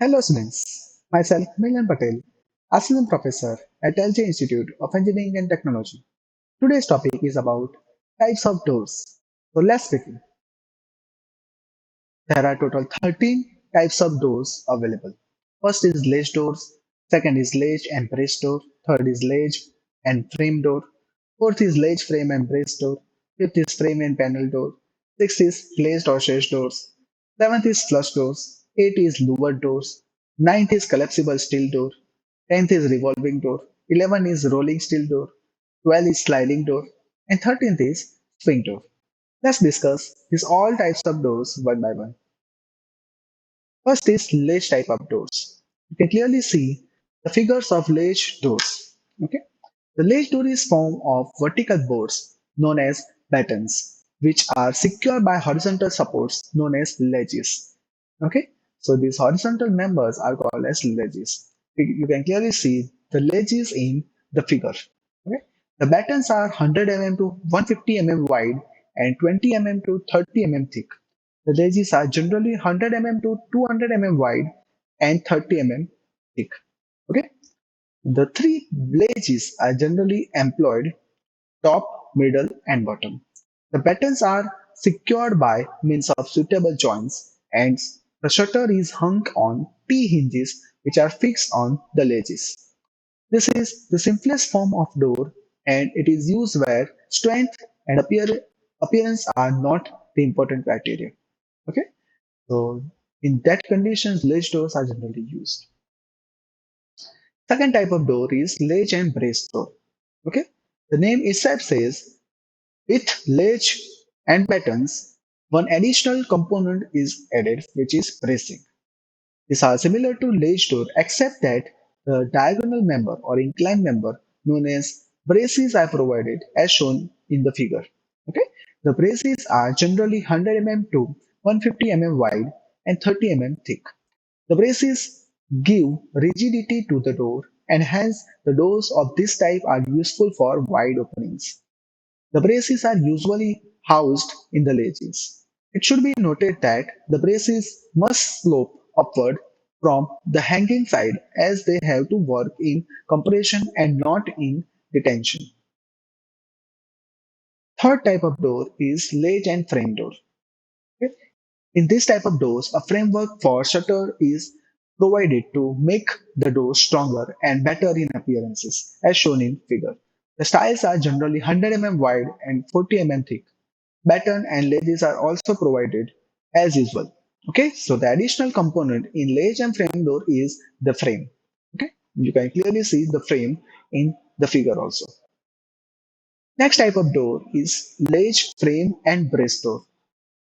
Hello students, myself Milan Patel, Assistant Professor at LJ Institute of Engineering and Technology. Today's topic is about types of doors. So let's begin. There are total 13 types of doors available. First is ledge doors, second is ledge and brace door, third is ledge and frame door, fourth is ledge frame and brace door, fifth is frame and panel door, sixth is glazed or sage doors, seventh is flush doors, eighth is louvered doors, ninth is collapsible steel door, 10th is revolving door, 11 is rolling steel door, 12 is sliding door, and 13th is swing door. Let's discuss these all types of doors one by one. First is ledge type of doors. You can clearly see the figures of ledge doors. Okay, the ledge door is formed of vertical boards known as battens, which are secured by horizontal supports known as ledges. Okay, so these horizontal members are called as ledges. You can clearly see the ledges in the figure. Okay, the battens are 100 mm to 150 mm wide and 20 mm to 30 mm thick. The ledges are generally 100 mm to 200 mm wide and 30 mm thick. Okay. The three ledges are generally employed top, middle, and bottom. The battens are secured by means of suitable joints, and the shutter is hung on T hinges which are fixed on the ledges. This is the simplest form of door, and it is used where strength and appearance are not the important criteria. Okay. So in that conditions, ledge doors are generally used. Second type of door is ledge and brace door. Okay, the name itself says with ledge and battens, one additional component is added, which is bracing. These are similar to ledge door, except that the diagonal member or inclined member, known as braces, are provided as shown in the figure. Okay, the braces are generally 100 mm to 150 mm wide and 30 mm thick. The braces give rigidity to the door, and hence the doors of this type are useful for wide openings. The braces are usually housed in the ledges. It should be noted that the braces must slope upward from the hanging side as they have to work in compression and not in detention. Third type of door is ledge and frame door. Okay? In this type of doors, a framework for shutter is provided to make the door stronger and better in appearances, as shown in figure. The styles are generally 100 mm wide and 40 mm thick. Batten and ledges are also provided as usual. Okay, so the additional component in ledge and frame door is the frame. Okay, you can clearly see the frame in the figure also. Next type of door is ledge, frame, and brace door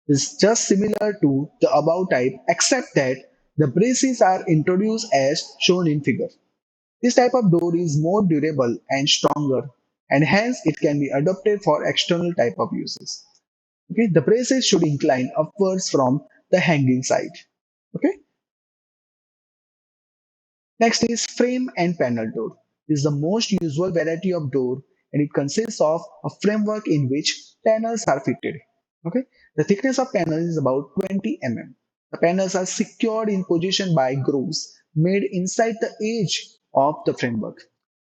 is just similar to the above type except that the braces are introduced as shown in figure. This type of door is more durable and stronger and hence it can be adopted for external type of uses. Okay, the braces should incline upwards from the hanging side. Okay, next is frame and panel door. This is the most usual variety of door and it consists of a framework in which panels are fitted. Okay, the thickness of panels is about 20 mm. The panels are secured in position by grooves made inside the edge of the framework.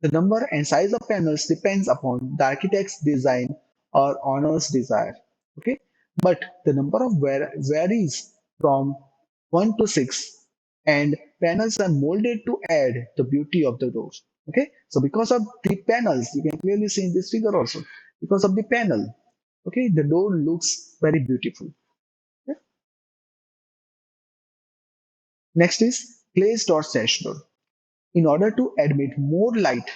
The number and size of panels depends upon the architect's design or owner's desire. Okay, but the number of varies from 1 to 6 and panels are molded to add the beauty of the doors. Okay, so because of the panels, you can clearly see in this figure also, because of the panel, okay, the door looks very beautiful. Okay? Next is glazed or sash door. In order to admit more light,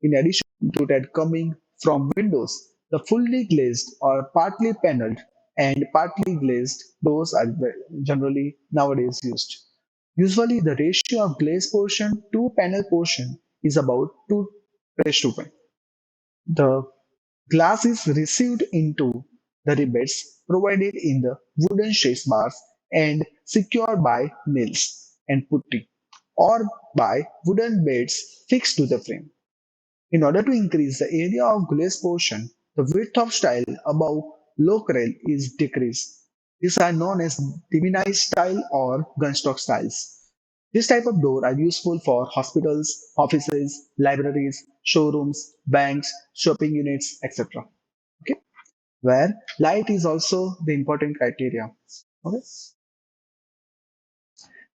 in addition to that coming from windows, the fully glazed or partly paneled and partly glazed doors are generally nowadays used. Usually, the ratio of glaze portion to panel portion is about 2 raised to 1. The glass is received into the rivets provided in the wooden chase bars and secured by nails and putty or by wooden beds fixed to the frame. In order to increase the area of glaze portion, the width of style above lock rail is decreased. These are known as Divinized style or gunstock styles. This type of door are useful for hospitals, offices, libraries, showrooms, banks, shopping units, etc. Okay, where light is also the important criteria. Okay.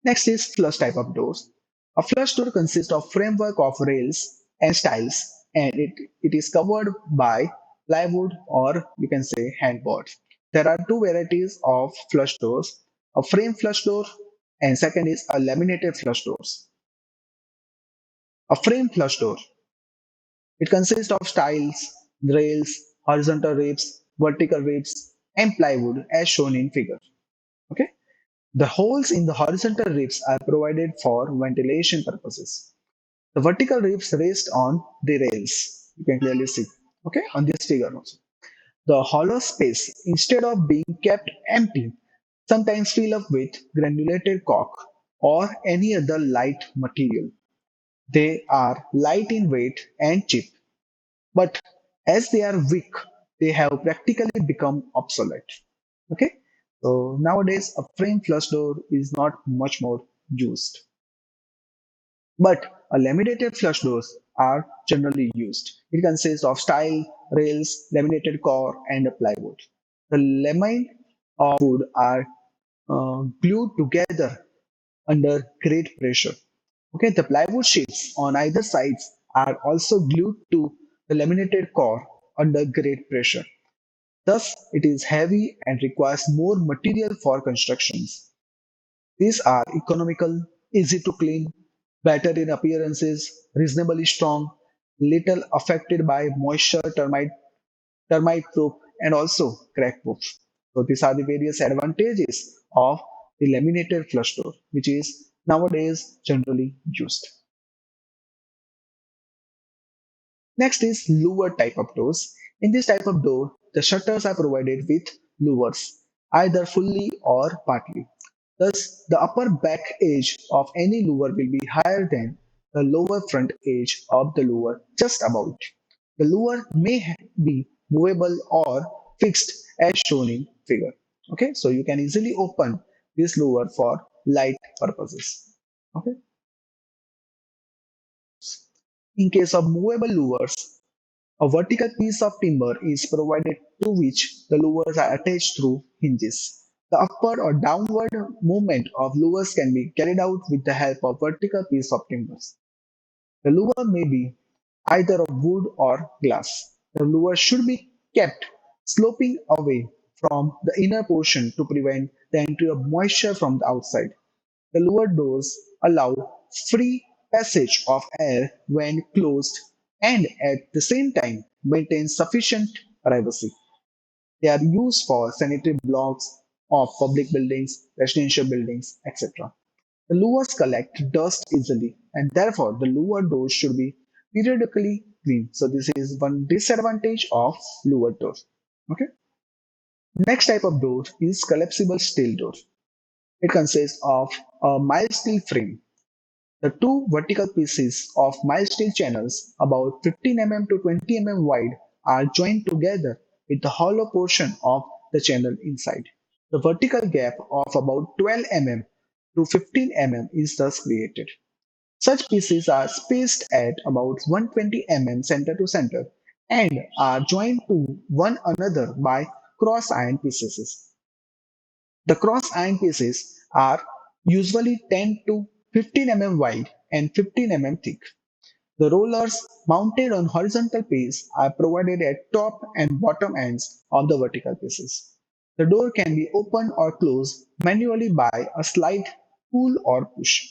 Next is flush type of doors. A flush door consists of framework of rails and stiles, and it is covered by plywood or you can say handboard. There are two varieties of flush doors, a frame flush door and second is a laminated flush doors. A frame flush door, it consists of stiles, rails, horizontal ribs, vertical ribs, and plywood as shown in figure. Okay. The holes in the horizontal ribs are provided for ventilation purposes. The vertical ribs rest on the rails. You can clearly see, okay, on this figure also. The hollow space, instead of being kept empty, sometimes fill up with granulated cork or any other light material. They are light in weight and cheap, but as they are weak, they have practically become obsolete. Okay, so nowadays a frame flush door is not much more used, but a laminated flush doors are generally used. It consists of stile, rails, laminated core, and a plywood. The lamine of wood are glued together under great pressure. Okay, the plywood sheets on either sides are also glued to the laminated core under great pressure. Thus, it is heavy and requires more material for constructions. These are economical, easy to clean, better in appearances, reasonably strong, little affected by moisture, termite proof, and also crack proof. So these are the various advantages of the laminated flush door, which is nowadays generally used. Next is louver type of doors. In this type of door, the shutters are provided with louvers, either fully or partly. Thus, the upper back edge of any louver will be higher than the lower front edge of the louver, just about. The louver may be movable or fixed as shown in figure. Okay, so you can easily open this louver for light purposes. Okay, in case of movable louvers, a vertical piece of timber is provided to which the louvers are attached through hinges. The upward or downward movement of louvers can be carried out with the help of vertical piece of timbers. The louver may be either of wood or glass. The louver should be kept sloping away from the inner portion to prevent the entry of moisture from the outside. The lower doors allow free passage of air when closed and at the same time maintain sufficient privacy. They are used for sanitary blocks of public buildings, residential buildings, etc. The louvers collect dust easily and therefore the lower doors should be periodically cleaned. So this is one disadvantage of lower doors. Okay. Next type of door is collapsible steel door. It consists of a mild steel frame. The two vertical pieces of mild steel channels, about 15 mm to 20 mm wide, are joined together with the hollow portion of the channel inside. The vertical gap of about 12 mm to 15 mm is thus created. Such pieces are spaced at about 120 mm center to center and are joined to one another by cross iron pieces. The cross iron pieces are usually 10 to 15 mm wide and 15 mm thick. The rollers mounted on horizontal piece are provided at top and bottom ends of the vertical pieces. The door can be opened or closed manually by a slight pull or push.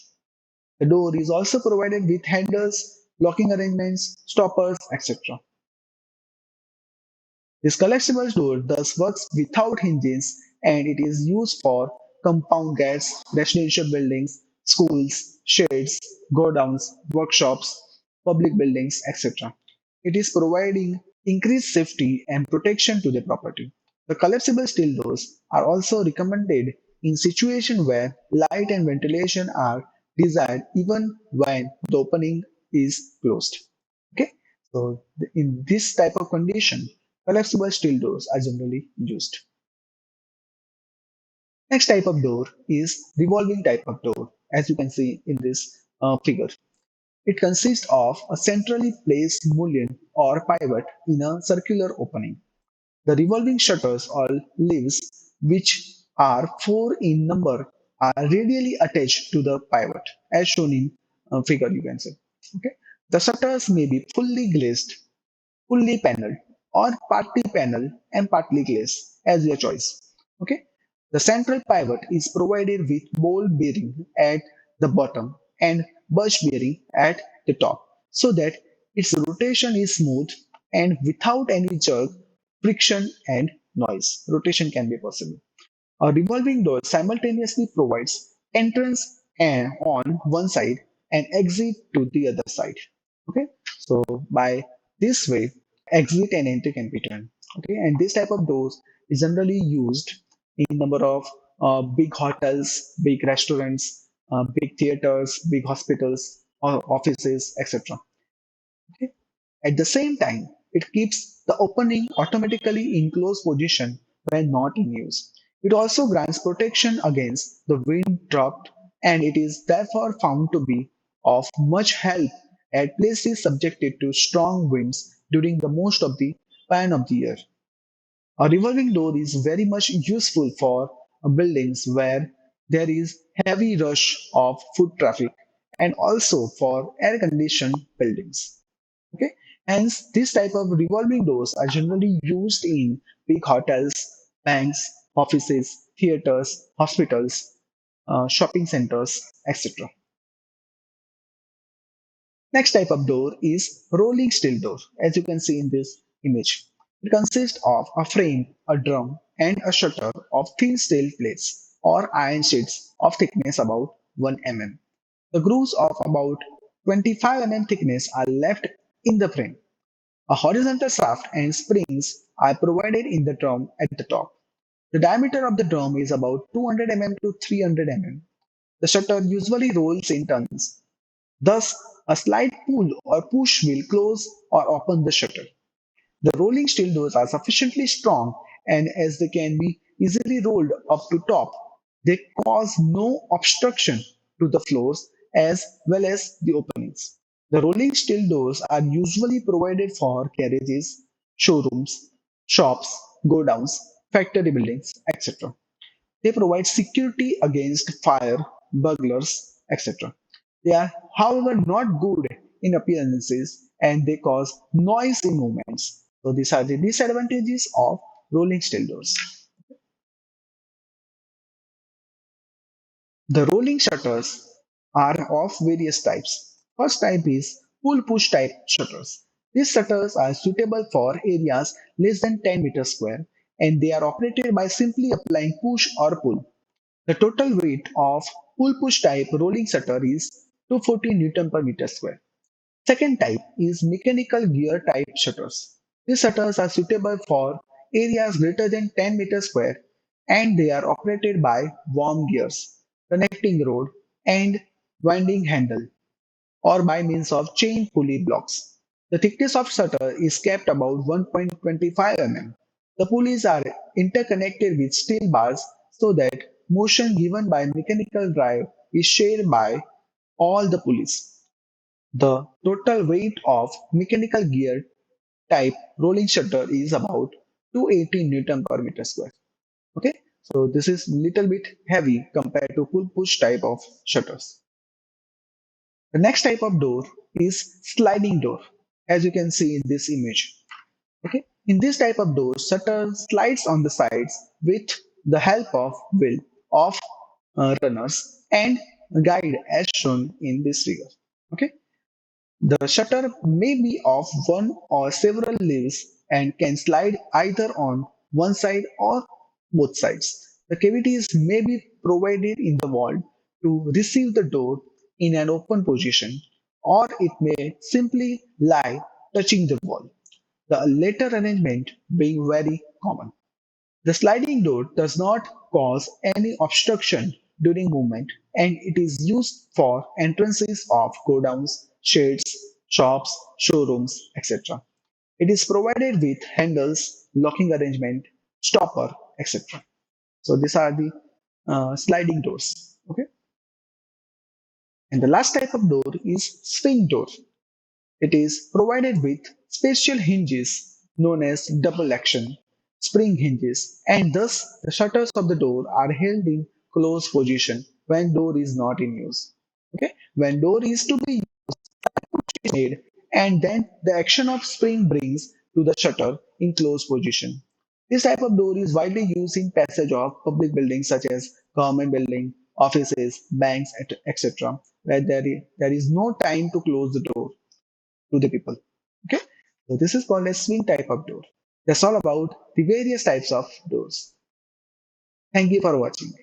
The door is also provided with handles, locking arrangements, stoppers, etc. This collapsible door thus works without hinges and it is used for compound gates, residential buildings, schools, sheds, godowns, workshops, public buildings, etc. It is providing increased safety and protection to the property. The collapsible steel doors are also recommended in situations where light and ventilation are desired even when the opening is closed. Okay, so in this type of condition, collapsible steel doors are generally used. Next type of door is revolving type of door. as you can see in this figure. It consists of a centrally placed mullion or pivot in a circular opening. The revolving shutters or leaves, which are four in number, are radially attached to the pivot, as shown in figure. You can say, okay. The shutters may be fully glazed, fully paneled, or partly paneled and partly glazed, as your choice. Okay. The central pivot is provided with ball bearing at the bottom and bush bearing at the top, so that its rotation is smooth and without any jerk, friction, and noise. Rotation can be possible. A revolving door simultaneously provides entrance on one side and exit to the other side. Okay, so by this way, exit and entry can be done. Okay, and this type of doors is generally used in number of big hotels, big restaurants, big theaters, big hospitals, or offices, etc. Okay. At the same time, it keeps the opening automatically in closed position when not in use. It also grants protection against the wind dropped, and it is therefore found to be of much help at places subjected to strong winds during the most of the span of the year. A revolving door is very much useful for buildings where there is heavy rush of foot traffic and also for air conditioned buildings. Okay, hence this type of revolving doors are generally used in big hotels, banks, offices, theaters, hospitals, shopping centers, etc. Next type of door is rolling steel door, as you can see in this image. It consists of a frame, a drum, and a shutter of thin steel plates or iron sheets of thickness about 1 mm. The grooves of about 25 mm thickness are left in the frame. A horizontal shaft and springs are provided in the drum at the top. The diameter of the drum is about 200 mm to 300 mm. The shutter usually rolls in turns. Thus, a slight pull or push will close or open the shutter. The rolling steel doors are sufficiently strong, and as they can be easily rolled up to top, they cause no obstruction to the floors as well as the openings. The rolling steel doors are usually provided for garages, showrooms, shops, godowns, factory buildings, etc. They provide security against fire, burglars, etc. They are, however, not good in appearances and they cause noise in movements. So these are the disadvantages of rolling steel doors. The rolling shutters are of various types. First type is pull push type shutters. These shutters are suitable for areas less than 10 meters square and they are operated by simply applying push or pull. The total weight of pull-push type rolling shutter is 240 Newton per meter square. Second type is mechanical gear type shutters. These shutters are suitable for areas greater than 10 meters square and they are operated by worm gears, connecting rod, and winding handle or by means of chain pulley blocks. The thickness of shutter is kept about 1.25 mm. The pulleys are interconnected with steel bars so that motion given by mechanical drive is shared by all the pulleys. The total weight of mechanical gear type rolling shutter is about 280 Newton per meter square. Okay, so this is little bit heavy compared to pull push type of shutters. The next type of door is sliding door, as you can see in this image. Okay, in this type of door, shutter slides on the sides with the help of wheel of runners and guide as shown in this figure. Okay, the shutter may be of one or several leaves and can slide either on one side or both sides. The cavities may be provided in the wall to receive the door in an open position, or it may simply lie touching the wall, the latter arrangement being very common. The sliding door does not cause any obstruction during movement and it is used for entrances of godowns, sheds, shops, showrooms, etc. It is provided with handles, locking arrangement, stopper, etc. So these are the sliding doors. Okay. And the last type of door is swing door. It is provided with special hinges known as double action spring hinges, and thus the shutters of the door are held in closed position when door is not in use. Okay, when door is to be made, and then the action of spring brings to the shutter in closed position. This type of door is widely used in passage of public buildings such as government building, offices, banks, etc., where there is no time to close the door to the people. Okay, so this is called a swing type of door. That's all about the various types of doors. Thank you for watching.